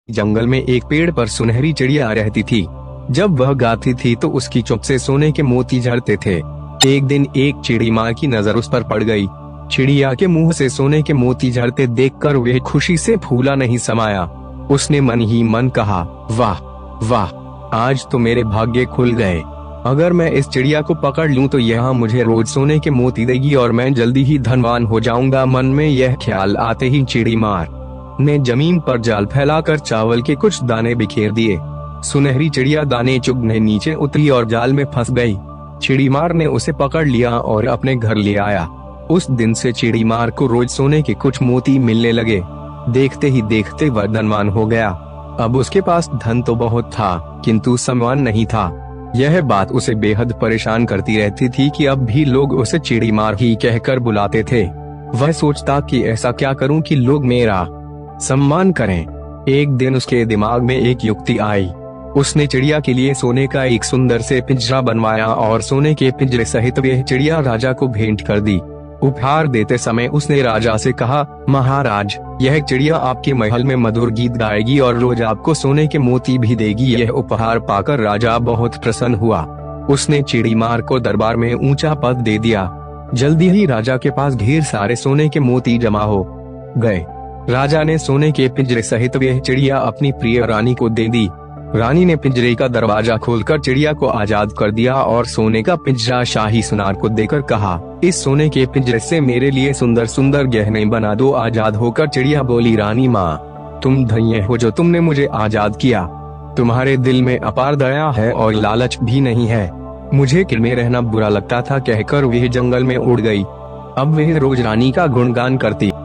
जंगल में एक पेड़ पर सुनहरी चिड़िया रहती थी। जब वह गाती थी तो उसकी चोंच से सोने के मोती झड़ते थे। एक दिन एक चिड़ी माँ की नजर उस पर पड़ गई। चिड़िया के मुंह से सोने के मोती झड़ते देखकर वह खुशी से फूला नहीं समाया। उसने मन ही मन कहा, वाह वाह, आज तो मेरे भाग्य खुल गए। अगर मैं इस चिड़िया को पकड़ लूं तो यह मुझे रोज सोने के मोती देगी और मैं जल्दी ही धनवान हो जाऊंगा। मन में यह ख्याल आते ही चिड़ी मार ने जमीन पर जाल फैलाकर चावल के कुछ दाने बिखेर दिए। सुनहरी चिड़िया दाने चुगने नीचे उतरी और जाल में फंस गई। चिड़ी मार ने उसे पकड़ लिया और अपने घर ले आया। उस दिन से चिड़ी मार को रोज सोने के कुछ मोती मिलने लगे। देखते ही देखते वह धनवान हो गया। अब उसके पास धन तो बहुत था, किंतु सम्मान नहीं था। यह बात उसे बेहद परेशान करती रहती थी कि अब भी लोग उसे चिड़ी मार ही कहकर बुलाते थे। वह सोचता कि ऐसा क्या करूं कि लोग मेरा सम्मान करें। एक दिन उसके दिमाग में एक युक्ति आई। उसने चिड़िया के लिए सोने का एक सुंदर से पिंजरा बनवाया और सोने के पिंजरे सहित वह चिड़िया राजा को भेंट कर दी। उपहार देते समय उसने राजा से कहा, महाराज, यह चिड़िया आपके महल में मधुर गीत गाएगी और रोज आपको सोने के मोती भी देगी। यह उपहार पाकर राजा बहुत प्रसन्न हुआ। उसने चिड़ी मार को दरबार में ऊंचा पद दे दिया। जल्दी ही राजा के पास ढेर सारे सोने के मोती जमा हो गए। राजा ने सोने के पिंजरे सहित वह चिड़िया अपनी प्रिय रानी को दे दी। रानी ने पिंजरे का दरवाजा खोलकर चिड़िया को आजाद कर दिया और सोने का पिंजरा शाही सुनार को देकर कहा, इस सोने के पिंजरे से मेरे लिए सुंदर सुंदर गहने बना दो। आजाद होकर चिड़िया बोली, रानी माँ, तुम धन्य हो जो तुमने मुझे आजाद किया। तुम्हारे दिल में अपार दया है और लालच भी नहीं है। मुझे किल में रहना बुरा लगता था, कहकर वह जंगल में उड़ गई। अब वह रोज रानी का गुणगान करती।